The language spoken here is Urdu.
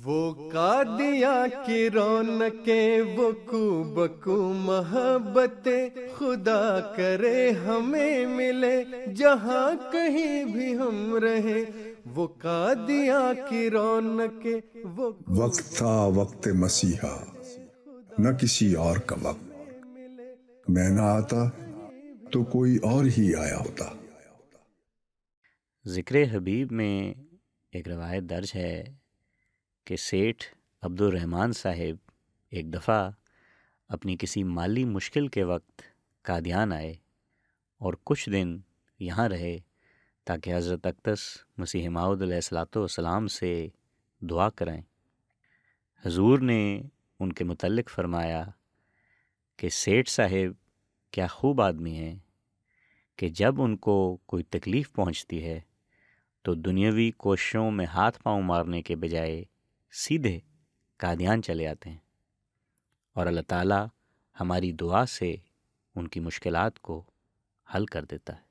وہ قادیاں کی رونقیں، وہ کو بکو محبتیں، خدا کرے ہمیں ملے جہاں کہیں بھی ہم رہیں۔ وہ قادیاں کی رونقیں، وہ وقت تھا وقت مسیحا، نہ کسی اور کا وقت۔ میں نہ آتا تو کوئی اور ہی آیا ہوتا۔ ذکر حبیب میں ایک روایت درج ہے کہ سیٹھ عبد الرحمن صاحب ایک دفعہ اپنی کسی مالی مشکل کے وقت قادیان آئے اور کچھ دن یہاں رہے تاکہ حضرت اقدس مسیح موعود علیہ الصلوۃ والسلام سے دعا کرائیں۔ حضور نے ان کے متعلق فرمایا کہ سیٹھ صاحب کیا خوب آدمی ہیں کہ جب ان کو کوئی تکلیف پہنچتی ہے تو دنیاوی کوششوں میں ہاتھ پاؤں مارنے کے بجائے سیدھے قادیان چلے آتے ہیں، اور اللہ تعالیٰ ہماری دعا سے ان کی مشکلات کو حل کر دیتا ہے۔